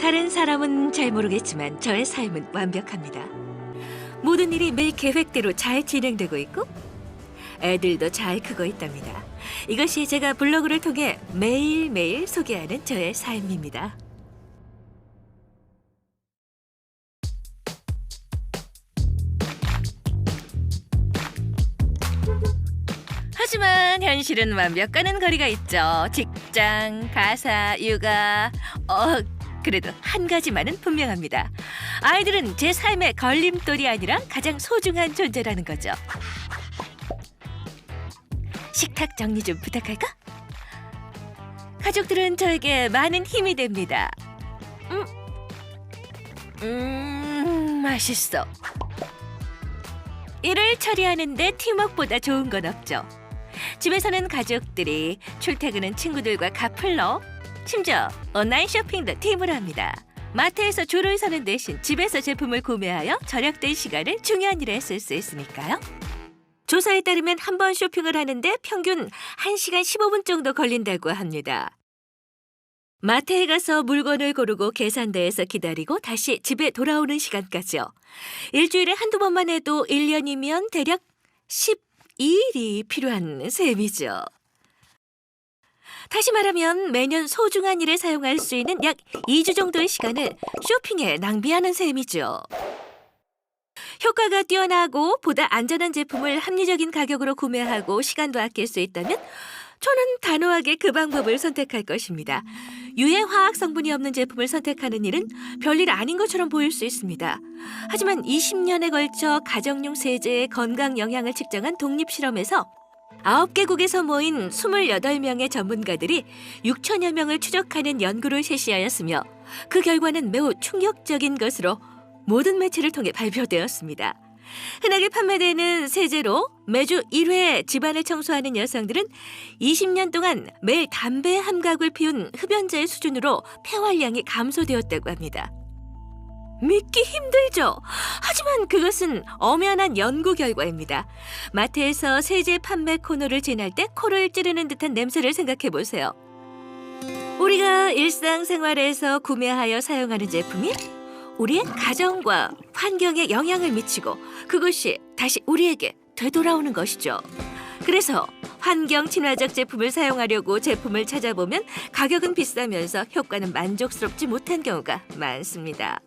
다른 사람은 잘 모르겠지만 저의 삶은 완벽합니다. 모든 일이 매일 계획대로 잘 진행되고 있고 애들도 잘 크고 있답니다. 이것이 제가 블로그를 통해 매일매일 소개하는 저의 삶입니다. 하지만 현실은 완벽과는 거리가 있죠. 직장, 가사, 육아. 그래도 한 가지만은 분명합니다. 아이들은 제 삶의 걸림돌이 아니라 가장 소중한 존재라는 거죠. 식탁 정리 좀 부탁할까? 가족들은 저에게 많은 힘이 됩니다. 맛있어. 일을 처리하는데 팀워크보다 좋은 건 없죠. 집에서는 가족들이, 출퇴근은 친구들과 카풀로, 심지어 온라인 쇼핑도 팀으로 합니다. 마트에서 줄을 서는 대신 집에서 제품을 구매하여 절약된 시간을 중요한 일에 쓸 수 있으니까요. 조사에 따르면 한 번 쇼핑을 하는데 평균 1시간 15분 정도 걸린다고 합니다. 마트에 가서 물건을 고르고 계산대에서 기다리고 다시 집에 돌아오는 시간까지요. 일주일에 한두 번만 해도 1년이면 대략 12일이 필요한 셈이죠. 다시 말하면 매년 소중한 일에 사용할 수 있는 약 2주 정도의 시간을 쇼핑에 낭비하는 셈이죠. 효과가 뛰어나고 보다 안전한 제품을 합리적인 가격으로 구매하고 시간도 아낄 수 있다면 저는 단호하게 그 방법을 선택할 것입니다. 유해 화학 성분이 없는 제품을 선택하는 일은 별일 아닌 것처럼 보일 수 있습니다. 하지만 20년에 걸쳐 가정용 세제의 건강 영향을 측정한 독립실험에서 9개국에서 모인 28명의 전문가들이 6천여 명을 추적하는 연구를 실시하였으며 그 결과는 매우 충격적인 것으로 모든 매체를 통해 발표되었습니다. 흔하게 판매되는 세제로 매주 1회 집안을 청소하는 여성들은 20년 동안 매일 담배 한 갑을 피운 흡연자의 수준으로 폐활량이 감소되었다고 합니다. 믿기 힘들죠? 하지만 그것은 엄연한 연구 결과입니다. 마트에서 세제 판매 코너를 지날 때 코를 찌르는 듯한 냄새를 생각해 보세요. 우리가 일상생활에서 구매하여 사용하는 제품이 우리의 가정과 환경에 영향을 미치고 그것이 다시 우리에게 되돌아오는 것이죠. 그래서 환경 친화적 제품을 사용하려고 제품을 찾아보면 가격은 비싸면서 효과는 만족스럽지 못한 경우가 많습니다.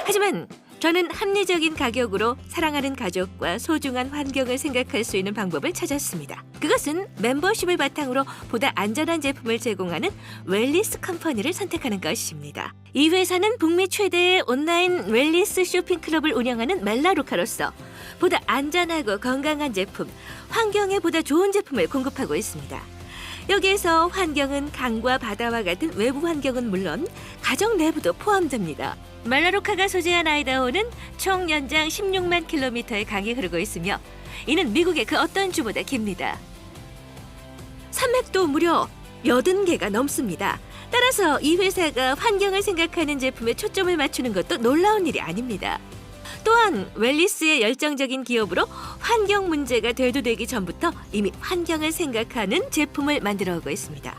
하지만 저는 합리적인 가격으로 사랑하는 가족과 소중한 환경을 생각할 수 있는 방법을 찾았습니다. 그것은 멤버십을 바탕으로 보다 안전한 제품을 제공하는 웰리스 컴퍼니를 선택하는 것입니다. 이 회사는 북미 최대의 온라인 웰리스 쇼핑 클럽을 운영하는 멜라루카로서 보다 안전하고 건강한 제품, 환경에 보다 좋은 제품을 공급하고 있습니다. 여기에서 환경은 강과 바다와 같은 외부 환경은 물론 가정 내부도 포함됩니다. 멜라루카가 소재한 아이다호는 총 연장 16만 킬로미터의 강이 흐르고 있으며 이는 미국의 그 어떤 주보다 깁니다. 산맥도 무려 80개가 넘습니다. 따라서 이 회사가 환경을 생각하는 제품에 초점을 맞추는 것도 놀라운 일이 아닙니다. 또한 웰리스의 열정적인 기업으로 환경 문제가 대두되기 전부터 이미 환경을 생각하는 제품을 만들어오고 있습니다.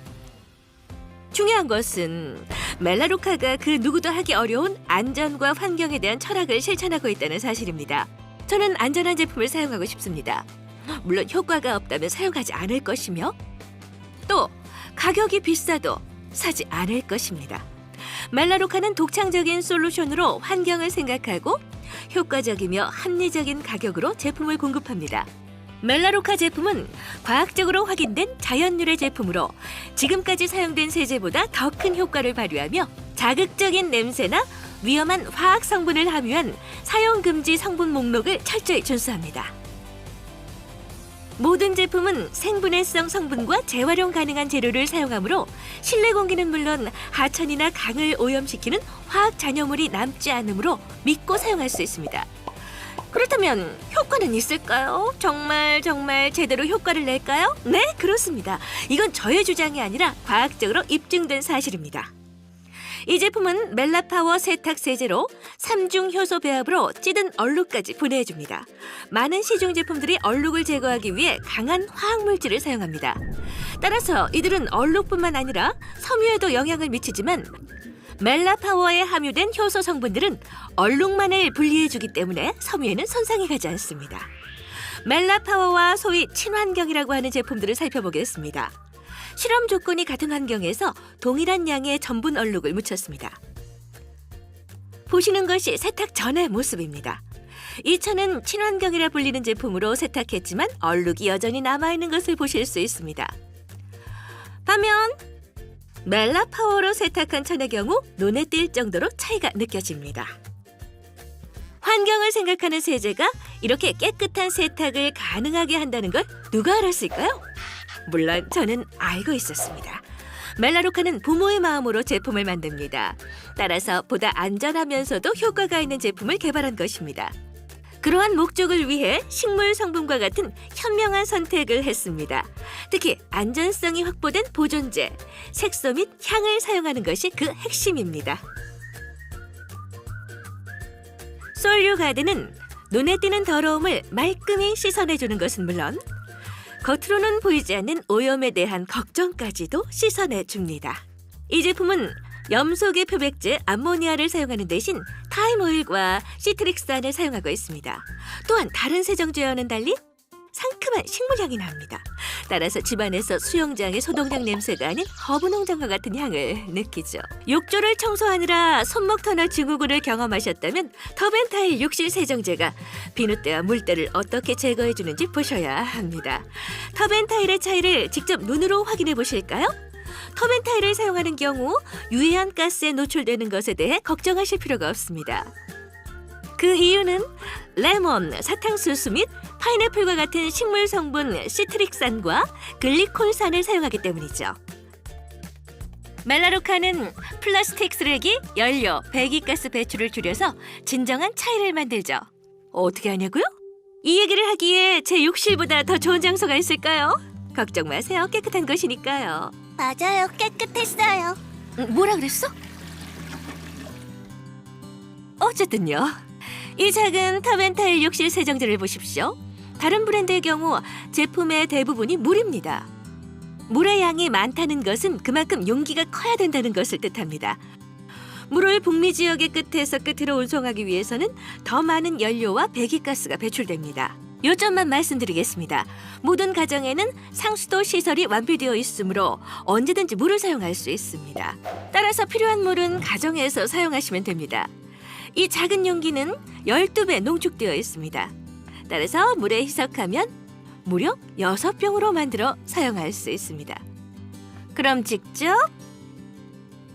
중요한 것은 멜라루카가 그 누구도 하기 어려운 안전과 환경에 대한 철학을 실천하고 있다는 사실입니다. 저는 안전한 제품을 사용하고 싶습니다. 물론 효과가 없다면 사용하지 않을 것이며 또 가격이 비싸도 사지 않을 것입니다. 멜라루카는 독창적인 솔루션으로 환경을 생각하고 효과적이며 합리적인 가격으로 제품을 공급합니다. 멜라루카 제품은 과학적으로 확인된 자연유래 제품으로 지금까지 사용된 세제보다 더 큰 효과를 발휘하며 자극적인 냄새나 위험한 화학 성분을 함유한 사용 금지 성분 목록을 철저히 준수합니다. 모든 제품은 생분해성 성분과 재활용 가능한 재료를 사용하므로 실내 공기는 물론 하천이나 강을 오염시키는 화학 잔여물이 남지 않으므로 믿고 사용할 수 있습니다. 그렇다면 효과는 있을까요? 정말 제대로 효과를 낼까요? 네, 그렇습니다. 이건 저의 주장이 아니라 과학적으로 입증된 사실입니다. 이 제품은 멜라파워 세탁 세제로 3중 효소 배합으로 찌든 얼룩까지 분해해줍니다. 많은 시중 제품들이 얼룩을 제거하기 위해 강한 화학물질을 사용합니다. 따라서 이들은 얼룩뿐만 아니라 섬유에도 영향을 미치지만 멜라파워에 함유된 효소 성분들은 얼룩만을 분리해주기 때문에 섬유에는 손상이 가지 않습니다. 멜라파워와 소위 친환경이라고 하는 제품들을 살펴보겠습니다. 실험 조건이 같은 환경에서 동일한 양의 전분 얼룩을 묻혔습니다. 보시는 것이 세탁 전의 모습입니다. 이 천은 친환경이라 불리는 제품으로 세탁했지만 얼룩이 여전히 남아있는 것을 보실 수 있습니다. 반면 멜라파워로 세탁한 천의 경우 눈에 띌 정도로 차이가 느껴집니다. 환경을 생각하는 세제가 이렇게 깨끗한 세탁을 가능하게 한다는 걸 누가 알았을까요? 물론 저는 알고 있었습니다. 멜라루카는 부모의 마음으로 제품을 만듭니다. 따라서 보다 안전하면서도 효과가 있는 제품을 개발한 것입니다. 그러한 목적을 위해 식물 성분과 같은 현명한 선택을 했습니다. 특히 안전성이 확보된 보존제, 색소 및 향을 사용하는 것이 그 핵심입니다. 솔류 가드는 눈에 띄는 더러움을 말끔히 씻어내주는 것은 물론 겉으로는 보이지 않는 오염에 대한 걱정까지도 씻어내줍니다. 이 제품은 염소계 표백제 암모니아를 사용하는 대신 타임오일과 시트릭산을 사용하고 있습니다. 또한 다른 세정제와는 달리 상큼한 식물향이 납니다. 따라서 집안에서 수영장의 소독약 냄새가 아닌 허브농장과 같은 향을 느끼죠. 욕조를 청소하느라 손목터나 증후군을 경험하셨다면 터벤타일 욕실 세정제가 비누때와 물때를 어떻게 제거해주는지 보셔야 합니다. 터벤타일의 차이를 직접 눈으로 확인해 보실까요? 터벤타일을 사용하는 경우 유해한 가스에 노출되는 것에 대해 걱정하실 필요가 없습니다. 그 이유는 레몬, 사탕수수 및 파인애플과 같은 식물 성분 시트릭산과 글리콜산을 사용하기 때문이죠. 멜라루카는 플라스틱 쓰레기, 연료, 배기가스 배출을 줄여서 진정한 차이를 만들죠. 어떻게 하냐고요? 이 얘기를 하기에 제 욕실보다 더 좋은 장소가 있을까요? 걱정 마세요. 깨끗한 것이니까요. 맞아요. 깨끗했어요. 뭐라 그랬어? 어쨌든요. 이 작은 터벤타일 욕실 세정제를 보십시오. 다른 브랜드의 경우 제품의 대부분이 물입니다. 물의 양이 많다는 것은 그만큼 용기가 커야 된다는 것을 뜻합니다. 물을 북미 지역의 끝에서 끝으로 운송하기 위해서는 더 많은 연료와 배기가스가 배출됩니다. 요점만 말씀드리겠습니다. 모든 가정에는 상수도 시설이 완비되어 있으므로 언제든지 물을 사용할 수 있습니다. 따라서 필요한 물은 가정에서 사용하시면 됩니다. 이 작은 용기는 12배 농축되어 있습니다. 따라서 물에 희석하면 무려 6병으로 만들어 사용할 수 있습니다. 그럼 직접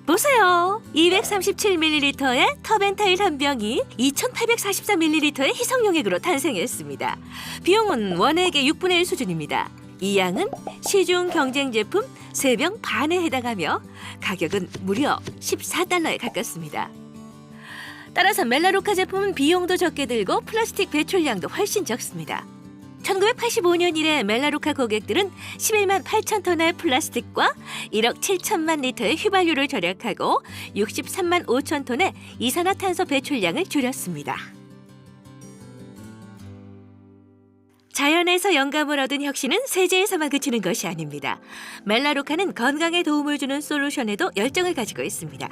보세요. 237ml의 터벤타일 한 병이 2844ml의 희석용액으로 탄생했습니다. 비용은 원액의 6분의 1 수준입니다. 이 양은 시중 경쟁 제품 3병 반에 해당하며 가격은 무려 14달러에 가깝습니다. 따라서 멜라루카 제품은 비용도 적게 들고 플라스틱 배출량도 훨씬 적습니다. 1985년 이래 멜라루카 고객들은 11만 8천 톤의 플라스틱과 1억 7천만 리터의 휘발유를 절약하고 63만 5천 톤의 이산화탄소 배출량을 줄였습니다. 자연에서 영감을 얻은 혁신은 세제에서만 그치는 것이 아닙니다. 멜라루카는 건강에 도움을 주는 솔루션에도 열정을 가지고 있습니다.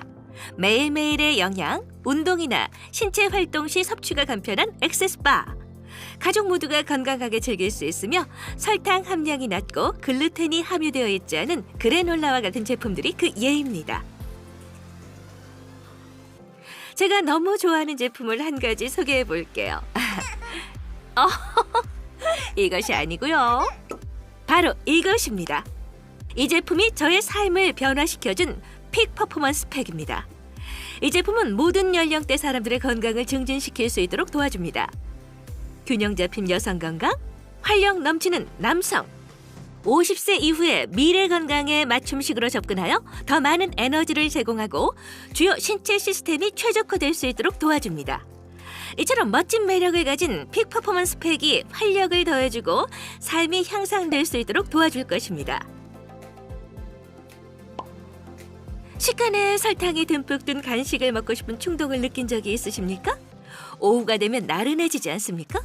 매일매일의 영양, 운동이나 신체 활동 시 섭취가 간편한 액세스바. 가족 모두가 건강하게 즐길 수 있으며 설탕 함량이 낮고 글루텐이 함유되어 있지 않은 그래놀라와 같은 제품들이 그 예입니다. 제가 너무 좋아하는 제품을 한 가지 소개해 볼게요. 이것이 아니고요. 바로 이것입니다. 이 제품이 저의 삶을 변화시켜준 픽 퍼포먼스 팩입니다. 이 제품은 모든 연령대 사람들의 건강을 증진시킬 수 있도록 도와줍니다. 균형 잡힌 여성 건강, 활력 넘치는 남성, 50세 이후의 미래 건강에 맞춤식으로 접근하여 더 많은 에너지를 제공하고 주요 신체 시스템이 최적화될 수 있도록 도와줍니다. 이처럼 멋진 매력을 가진 픽 퍼포먼스 팩이 활력을 더해주고 삶이 향상될 수 있도록 도와줄 것입니다. 식간에 설탕이 듬뿍 든 간식을 먹고 싶은 충동을 느낀 적이 있으십니까? 오후가 되면 나른해지지 않습니까?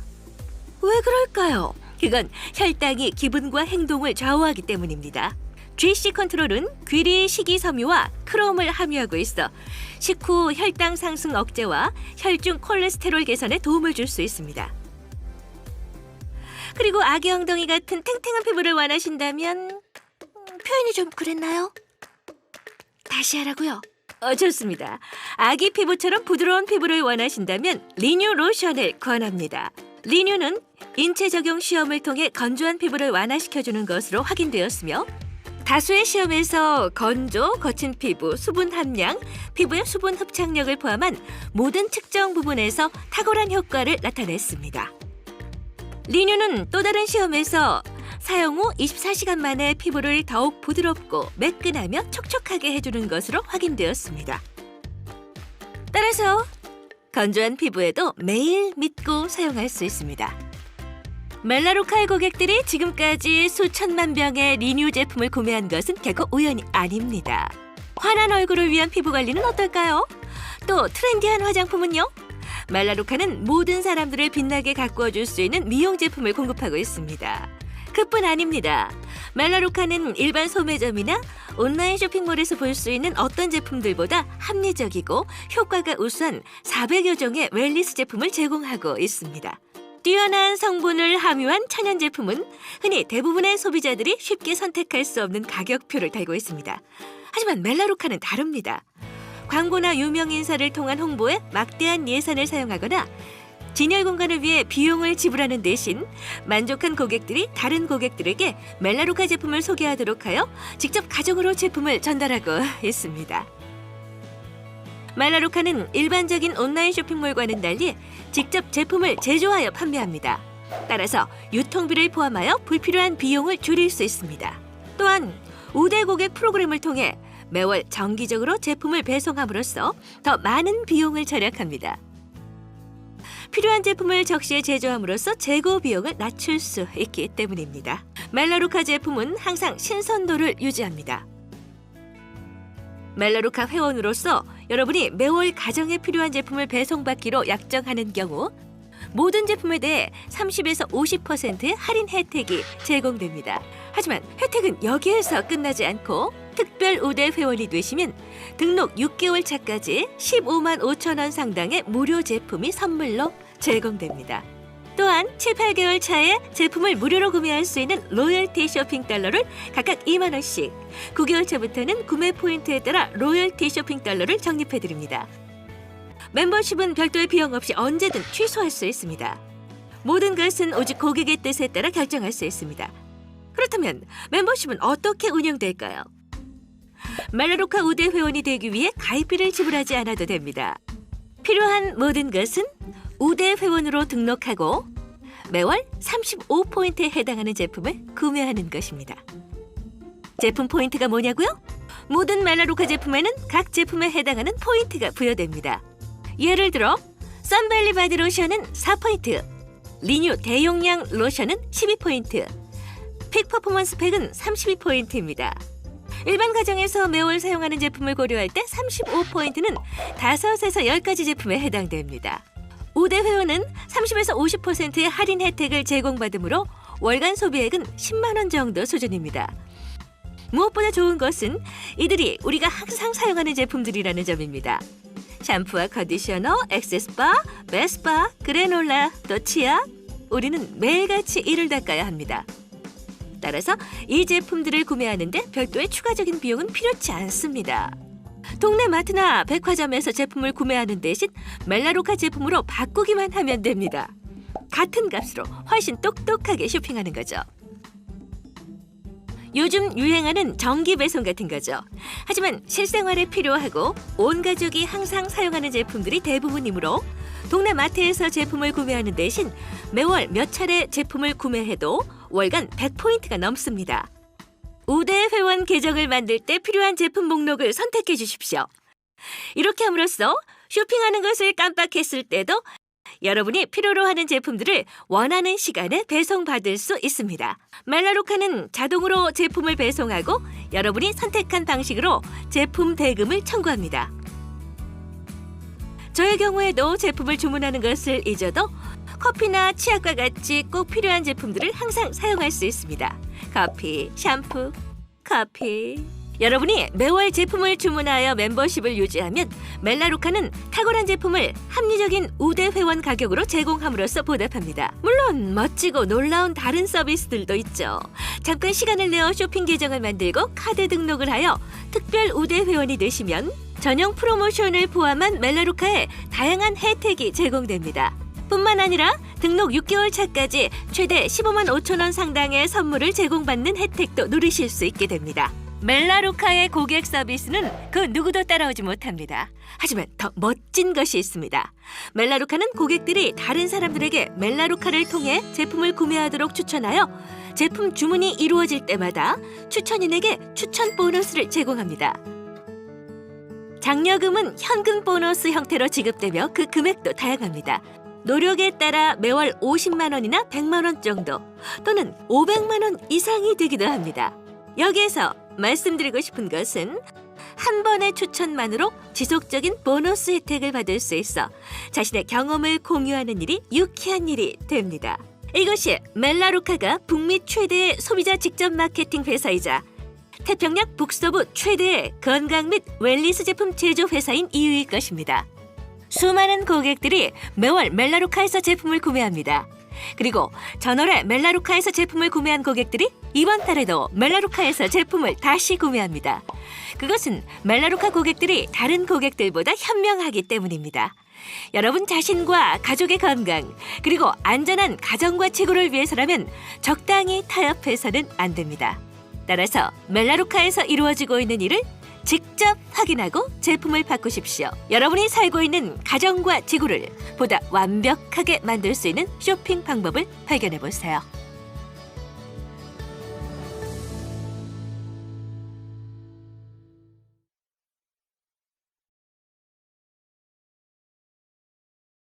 왜 그럴까요? 그건 혈당이 기분과 행동을 좌우하기 때문입니다. GC 컨트롤은 귀리 식이섬유와 크롬을 함유하고 있어 식후 혈당 상승 억제와 혈중 콜레스테롤 개선에 도움을 줄 수 있습니다. 그리고 아기 엉덩이 같은 탱탱한 피부를 원하신다면 표현이 좀 그랬나요? 다시 하라고요. 좋습니다. 아기 피부처럼 부드러운 피부를 원하신다면 리뉴 로션을 권합니다. 리뉴는 인체 적용 시험을 통해 건조한 피부를 완화시켜주는 것으로 확인되었으며 다수의 시험에서 건조, 거친 피부, 수분 함량, 피부의 수분 흡착력을 포함한 모든 측정 부분에서 탁월한 효과를 나타냈습니다. 리뉴는 또 다른 시험에서 사용 후 24시간 만에 피부를 더욱 부드럽고 매끈하며 촉촉하게 해주는 것으로 확인되었습니다. 따라서 건조한 피부에도 매일 믿고 사용할 수 있습니다. 멜라로칼 고객들이 지금까지 수천만 병의 리뉴 제품을 구매한 것은 결코 우연이 아닙니다. 환한 얼굴을 위한 피부 관리는 어떨까요? 또 트렌디한 화장품은요? 멜라로카는 모든 사람들을 빛나게 가꾸어 줄 수 있는 미용 제품을 공급하고 있습니다. 그뿐 아닙니다. 멜라로카는 일반 소매점이나 온라인 쇼핑몰에서 볼 수 있는 어떤 제품들보다 합리적이고 효과가 우수한 400여 종의 웰니스 제품을 제공하고 있습니다. 뛰어난 성분을 함유한 천연 제품은 흔히 대부분의 소비자들이 쉽게 선택할 수 없는 가격표를 달고 있습니다. 하지만 멜라로카는 다릅니다. 광고나 유명 인사를 통한 홍보에 막대한 예산을 사용하거나 진열 공간을 위해 비용을 지불하는 대신 만족한 고객들이 다른 고객들에게 멜라로카 제품을 소개하도록 하여 직접 가정으로 제품을 전달하고 있습니다. 멜라로카는 일반적인 온라인 쇼핑몰과는 달리 직접 제품을 제조하여 판매합니다. 따라서 유통비를 포함하여 불필요한 비용을 줄일 수 있습니다. 또한 우대 고객 프로그램을 통해 매월 정기적으로 제품을 배송함으로써 더 많은 비용을 절약합니다. 필요한 제품을 적시에 제조함으로써 재고 비용을 낮출 수 있기 때문입니다. 멜라로카 제품은 항상 신선도를 유지합니다. 멜라로카 회원으로서 여러분이 매월 가정에 필요한 제품을 배송받기로 약정하는 경우 모든 제품에 대해 30에서 50%의 할인 혜택이 제공됩니다. 하지만 혜택은 여기에서 끝나지 않고 특별 우대 회원이 되시면 등록 6개월 차까지 15만 5천 원 상당의 무료 제품이 선물로 제공됩니다. 또한 7, 8개월 차에 제품을 무료로 구매할 수 있는 로열티 쇼핑 달러를 각각 2만 원씩, 9개월 차부터는 구매 포인트에 따라 로열티 쇼핑 달러를 적립해드립니다. 멤버십은 별도의 비용 없이 언제든 취소할 수 있습니다. 모든 것은 오직 고객의 뜻에 따라 결정할 수 있습니다. 그렇다면 멤버십은 어떻게 운영될까요? 멜라로카 우대 회원이 되기 위해 가입비를 지불하지 않아도 됩니다. 필요한 모든 것은 우대 회원으로 등록하고 매월 35포인트에 해당하는 제품을 구매하는 것입니다. 제품 포인트가 뭐냐고요? 모든 멜라로카 제품에는 각 제품에 해당하는 포인트가 부여됩니다. 예를 들어 선밸리 바디 로션은 4포인트, 리뉴 대용량 로션은 12포인트, 픽 퍼포먼스 팩은 32포인트입니다. 일반 가정에서 매월 사용하는 제품을 고려할 때 35포인트는 5에서 10가지 제품에 해당됩니다. 우대 회원은 30에서 50%의 할인 혜택을 제공받으므로 월간 소비액은 10만 원 정도 수준입니다. 무엇보다 좋은 것은 이들이 우리가 항상 사용하는 제품들이라는 점입니다. 샴푸와 컨디셔너, 액세스바, 베스바, 그래놀라, 또 치약, 우리는 매일같이 이를 닦아야 합니다. 따라서 이 제품들을 구매하는데 별도의 추가적인 비용은 필요치 않습니다. 동네 마트나 백화점에서 제품을 구매하는 대신 멜라로카 제품으로 바꾸기만 하면 됩니다. 같은 값으로 훨씬 똑똑하게 쇼핑하는 거죠. 요즘 유행하는 정기 배송 같은 거죠. 하지만 실생활에 필요하고 온 가족이 항상 사용하는 제품들이 대부분이므로 동네 마트에서 제품을 구매하는 대신 매월 몇 차례 제품을 구매해도 월간 100포인트가 넘습니다. 우대 회원 계정을 만들 때 필요한 제품 목록을 선택해 주십시오. 이렇게 함으로써 쇼핑하는 것을 깜빡했을 때도 여러분이 필요로 하는 제품들을 원하는 시간에 배송받을 수 있습니다. 멜라로카는 자동으로 제품을 배송하고 여러분이 선택한 방식으로 제품 대금을 청구합니다. 저의 경우에도 제품을 주문하는 것을 잊어도 커피나 치약과 같이 꼭 필요한 제품들을 항상 사용할 수 있습니다. 커피, 샴푸, 카피. 여러분이 매월 제품을 주문하여 멤버십을 유지하면 멜라루카는 탁월한 제품을 합리적인 우대 회원 가격으로 제공함으로써 보답합니다. 물론 멋지고 놀라운 다른 서비스들도 있죠. 잠깐 시간을 내어 쇼핑 계정을 만들고 카드 등록을 하여 특별 우대 회원이 되시면 전용 프로모션을 포함한 멜라루카의 다양한 혜택이 제공됩니다. 뿐만 아니라 등록 6개월 차까지 최대 15만 5천 원 상당의 선물을 제공받는 혜택도 누리실 수 있게 됩니다. 멜라루카의 고객 서비스는 그 누구도 따라오지 못합니다. 하지만 더 멋진 것이 있습니다. 멜라루카는 고객들이 다른 사람들에게 멜라루카를 통해 제품을 구매하도록 추천하여 제품 주문이 이루어질 때마다 추천인에게 추천 보너스를 제공합니다. 장려금은 현금 보너스 형태로 지급되며 그 금액도 다양합니다. 노력에 따라 매월 50만 원이나 100만 원 정도 또는 500만 원 이상이 되기도 합니다. 여기에서 말씀드리고 싶은 것은 한 번의 추천만으로 지속적인 보너스 혜택을 받을 수 있어 자신의 경험을 공유하는 일이 유쾌한 일이 됩니다. 이것이 멜라루카가 북미 최대의 소비자 직접 마케팅 회사이자 태평양 북서부 최대의 건강 및 웰니스 제품 제조 회사인 이유일 것입니다. 수많은 고객들이 매월 멜라루카에서 제품을 구매합니다. 그리고 전월에 멜라루카에서 제품을 구매한 고객들이 이번 달에도 멜라루카에서 제품을 다시 구매합니다. 그것은 멜라루카 고객들이 다른 고객들보다 현명하기 때문입니다. 여러분 자신과 가족의 건강 그리고 안전한 가정과 지구를 위해서라면 적당히 타협해서는 안 됩니다. 따라서 멜라루카에서 이루어지고 있는 일을 직접 확인하고 제품을 바꾸십시오. 여러분이 살고 있는 가정과 지구를 보다 완벽하게 만들 수 있는 쇼핑 방법을 발견해 보세요.